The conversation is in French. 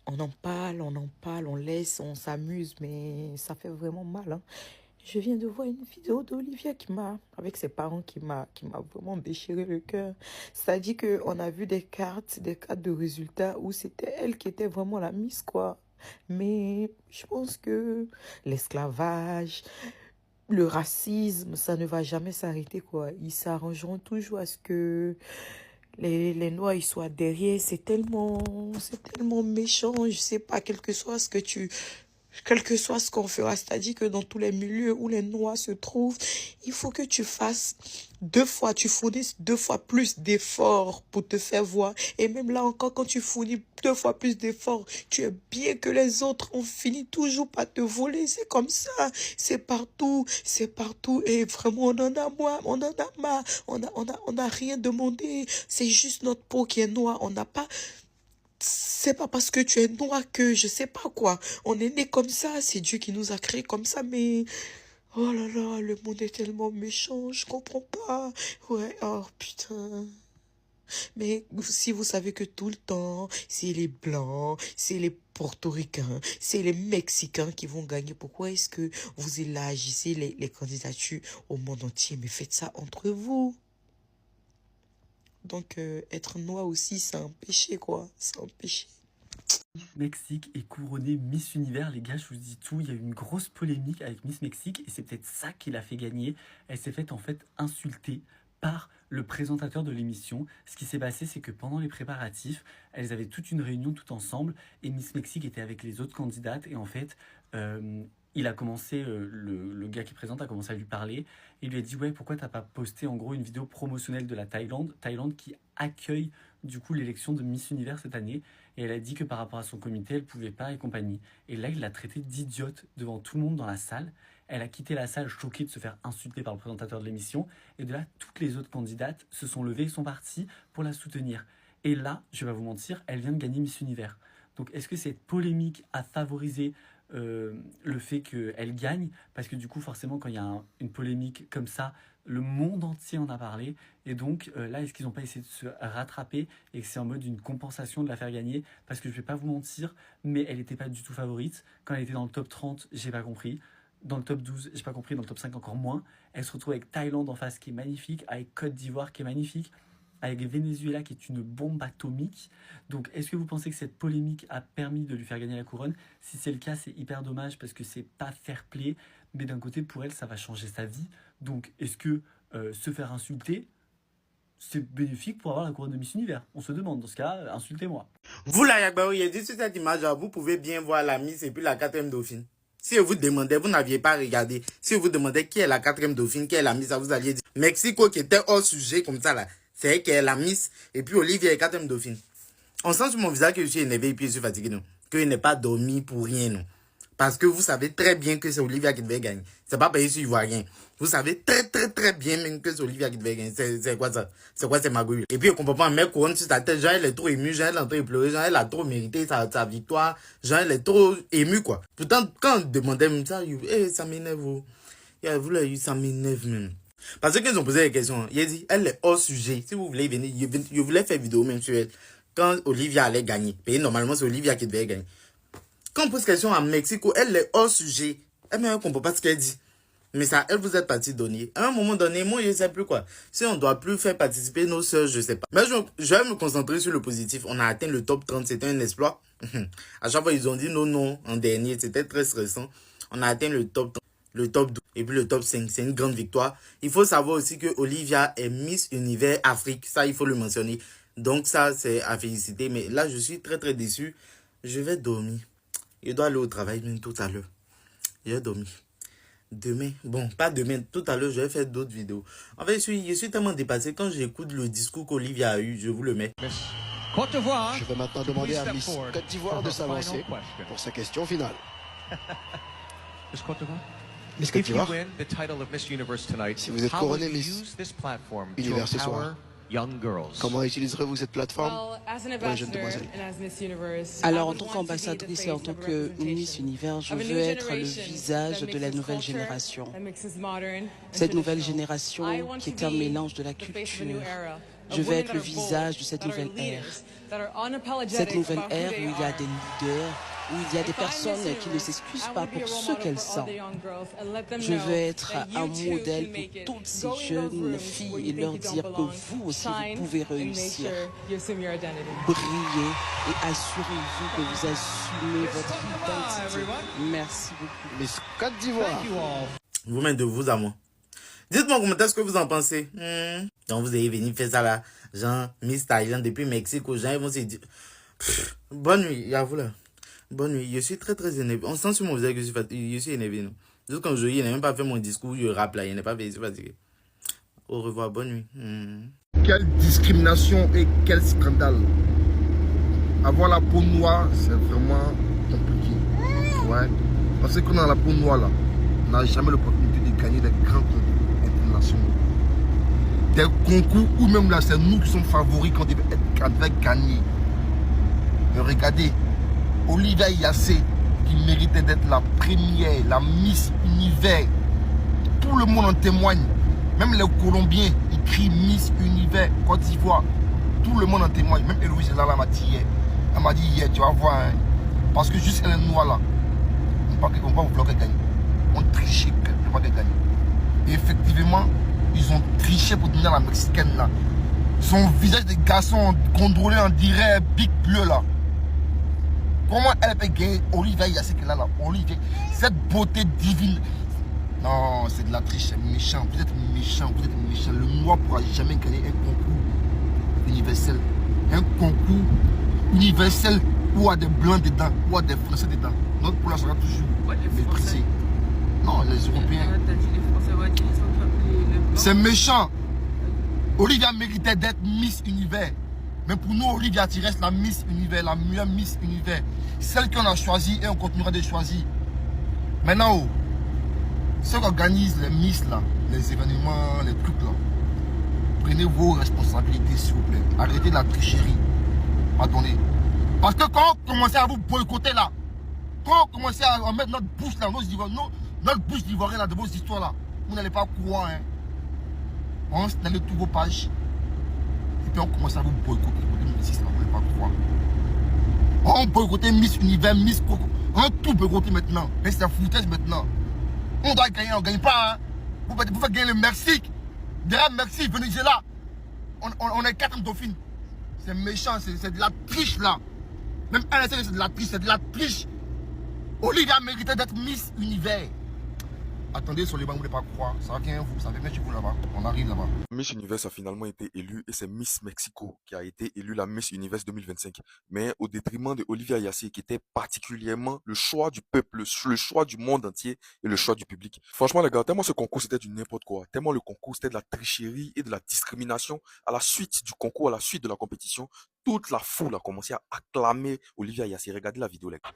On en parle, on laisse, on s'amuse, mais ça fait vraiment mal, hein. Je viens de voir une vidéo d'Olivia avec ses parents qui m'a vraiment déchiré le cœur. C'est-à-dire qu'on a vu des cartes de résultats où c'était elle qui était vraiment la Miss, quoi. Mais je pense que l'esclavage, le racisme, ça ne va jamais s'arrêter, quoi. Ils s'arrangeront toujours à ce que les Noirs ils soient derrière. C'est tellement méchant. Je sais pas, quel que soit ce qu'on fera, c'est-à-dire que dans tous les milieux où les Noirs se trouvent, il faut que tu fasses tu fournisses 2 fois plus d'efforts pour te faire voir. Et même là encore, quand tu fournis 2 fois plus d'efforts, tu es bien que les autres, on finit toujours par te voler. C'est comme ça, c'est partout. Et vraiment, on en a marre, on a rien demandé. C'est juste notre peau qui est noire. C'est pas parce que tu es noir que je sais pas quoi. On est né comme ça, c'est Dieu qui nous a créés comme ça, mais oh là là, le monde est tellement méchant, je comprends pas. Ouais, oh putain. Mais si vous savez que tout le temps, c'est les Blancs, c'est les Portoricains, c'est les Mexicains qui vont gagner, pourquoi est-ce que vous élargissez les candidatures au monde entier? Mais faites ça entre vous. Donc, être noir aussi, c'est un péché, quoi. C'est un péché. Miss Mexique est couronnée Miss Univers, les gars, je vous dis tout. Il y a eu une grosse polémique avec Miss Mexique et c'est peut-être ça qui l'a fait gagner. Elle s'est faite en fait insulter par le présentateur de l'émission. Ce qui s'est passé, c'est que pendant les préparatifs, elles avaient toute une réunion tout ensemble et Miss Mexique était avec les autres candidates et en fait, il a commencé, le gars qui présente a commencé à lui parler. Il lui a dit ouais, pourquoi t'as pas posté en gros une vidéo promotionnelle de la Thaïlande qui accueille du coup l'élection de Miss Univers cette année. Et elle a dit que par rapport à son comité, elle pouvait pas et compagnie. Et là, il l'a traitée d'idiote devant tout le monde dans la salle. Elle a quitté la salle choquée de se faire insulter par le présentateur de l'émission. Et de là, toutes les autres candidates se sont levées et sont parties pour la soutenir. Et là, je vais pas vous mentir, elle vient de gagner Miss Univers. Donc est-ce que cette polémique a favorisé le fait qu'elle gagne? Parce que du coup, forcément, quand il y a une polémique comme ça, le monde entier en a parlé. Et donc là, est-ce qu'ils n'ont pas essayé de se rattraper et que c'est en mode une compensation de la faire gagner? Parce que je vais pas vous mentir, mais elle n'était pas du tout favorite. Quand elle était dans le top 30, j'ai pas compris. Dans le top 12, j'ai pas compris. Dans le top 5, encore moins. Elle se retrouve avec Thaïlande en face qui est magnifique, avec Côte d'Ivoire qui est magnifique, avec Venezuela qui est une bombe atomique. Donc est-ce que vous pensez que cette polémique a permis de lui faire gagner la couronne? Si c'est le cas, c'est hyper dommage parce que c'est pas fair play, mais d'un côté pour elle ça va changer sa vie. Donc est-ce que se faire insulter, c'est bénéfique pour avoir la couronne de Miss Univers? On se demande, dans ce cas, insultez-moi. Vous là, Yagbarou, il dit sur cette image, vous pouvez bien voir la Miss et puis la 4e dauphine. Si je vous demandais, vous n'aviez pas regardé. Si je vous demandais qui est la 4e dauphine, qui est la Miss, vous alliez dire Mexico qui était hors sujet comme ça là. C'est elle qui est la Miss et puis Olivia est 4e dauphine. On sent sur mon visage que je suis énervé et puis je suis fatigué, non. Que je n'ai pas dormi pour rien, non. Parce que vous savez très bien que c'est Olivia qui devait gagner. C'est pas parce que je vois rien. Vous savez très bien même que c'est Olivia qui devait gagner. C'est quoi ça? C'est quoi ces magouilles? Et puis, on comprend pas, mettre couronne sur sa tête. Genre, elle est trop émue. Genre, elle est en train de pleurer. Genre, elle a trop mérité sa victoire. Genre, elle est trop émue, quoi. Pourtant, quand on demandait même ça, ça m'énerve. Ça m'énerve même. Parce qu'ils ont posé des questions. Il a dit, elle est hors sujet. Si vous voulez venir, je voulais faire vidéo même sur elle. Quand Olivia allait gagner. Et normalement, c'est Olivia qui devait gagner. Quand on pose question à Mexico, elle est hors sujet. Elle ne comprend pas ce qu'elle dit. Mais ça, elle vous êtes partie donner. À un moment donné, moi, je ne sais plus quoi. Si on ne doit plus faire participer nos sœurs, je ne sais pas. Mais je vais me concentrer sur le positif. On a atteint le top 30, c'était un exploit. À chaque fois, ils ont dit non en dernier. C'était très stressant. On a atteint le top 30, le top 12 et puis le top 5. C'est une grande victoire. Il faut savoir aussi que Olivia est Miss Univers Afrique. Ça, il faut le mentionner. Donc ça, c'est à féliciter. Mais là, je suis très déçu. Je vais dormir. Je dois aller au travail même tout à l'heure. Je vais dormir. Demain, bon, pas demain, tout à l'heure, je vais faire d'autres vidéos. En fait, je suis tellement dépassé. Quand j'écoute le discours qu'Olivia a eu, je vous le mets. Je vais maintenant demander à Miss Côte d'Ivoire de s'avancer pour sa question finale. Miss Côte d'Ivoire, si vous êtes couronnée Miss Univers ce soir, comment utiliserez-vous cette plateforme pour les jeunes demoiselles? Alors, en tant qu'ambassadrice et en tant que Miss Univers, je veux être le visage de la nouvelle génération. Cette nouvelle génération qui est un mélange de la culture Je veux être le visage de cette nouvelle ère. Cette nouvelle ère où il y a des leaders, où il y a des personnes qui ne s'excusent pas pour ce qu'elles sont. Je veux être un modèle pour toutes ces jeunes filles et leur dire que vous aussi, vous pouvez réussir. Brillez et assurez-vous que vous assumez votre identité. Merci beaucoup. Miss Côte d'Ivoire. Vous-même de vous à moi. Dites-moi en commentaire ce que vous en pensez. Donc vous allez venir faire ça là. Genre, Miss Thailand depuis Mexique, aux gens ils vont se dire. Bonne nuit, à vous là. Bonne nuit. Je suis très très énervé. On sent sur mon visage que je suis énervé. Non? Juste quand je n'ai même pas fait mon discours, je rappe là. Il n'est pas fait, je suis fatigué. Au revoir, bonne nuit. Quelle discrimination et quel scandale. Avoir la peau noire, c'est vraiment compliqué. Ouais. Parce que quand on a la peau noire là, on n'a jamais l'opportunité de gagner des grands concours internationaux. Des concours où même là, c'est nous qui sommes favoris quand on devait gagner. Mais regardez, Olivia Yassé, qui méritait d'être la première, la Miss Univers. Tout le monde en témoigne. Même les Colombiens, ils crient Miss Univers Côte d'Ivoire. Tout le monde en témoigne. Même Héloïse là m'a dit hier. Elle m'a dit hier, tu vas voir. Hein, parce que juste elle est noire là. On ne va pas vouloir qu'elle gagne. On trichait pour pas qu'elle gagne. Et effectivement, ils ont triché pour donner à la Mexicaine là. Son visage de garçon contrôlé en dirait Big Bleu là. Comment elle peut gagner Olivia Yassé qu'elle a là? Olivia, cette beauté divine. Non, c'est de la triche, c'est méchant. Vous êtes méchant, vous êtes méchant. Le noir ne pourra jamais gagner un concours universel. Un concours universel où il y a des blancs dedans, où il y a des français dedans. Notre couleur sera toujours méprisée. Non, les Européens. C'est méchant. Olivia méritait d'être Miss Univers. Mais pour nous, Olivia, tu restes la Miss Univers, la meilleure Miss Univers. Celle qu'on a choisie et on continuera de choisir. Maintenant, ceux qui organisent les Miss là, les événements, les trucs là, prenez vos responsabilités s'il vous plaît. Arrêtez la tricherie. Pardonnez. Parce que quand on commençait à vous boycotter là, quand on commençait à mettre notre bouche là, notre bouche d'ivoirien là, de vos histoires là, vous n'allez pas croire. Hein. On installait toutes vos pages. Et puis on commence à vous boycotter. Vous n'allez pas croire. On boycottait Miss Univers, Miss Coco. On tout boycotter maintenant. Et c'est la foutaise maintenant. On doit gagner, on ne gagne pas. Hein. Vous faites gagner le Mexique. Derrière Mexique, Venezuela. On est 4 dauphines. C'est méchant, c'est de la triche là. Même elle, c'est de la triche, c'est de la triche. Olivia méritait d'être Miss Univers. Attendez sur les bancs, vous ne voulez pas croire. Ça vient vous, ça vient chez vous là-bas. On arrive là-bas. Miss Universe a finalement été élue et c'est Miss Mexico qui a été élue la Miss Universe 2025. Mais au détriment de Olivia Yassé qui était particulièrement le choix du peuple, le choix du monde entier et le choix du public. Franchement les gars, tellement ce concours c'était du n'importe quoi. Tellement le concours c'était de la tricherie et de la discrimination. À la suite du concours, à la suite de la compétition, toute la foule a commencé à acclamer Olivia Yassé. Regardez la vidéo les gars.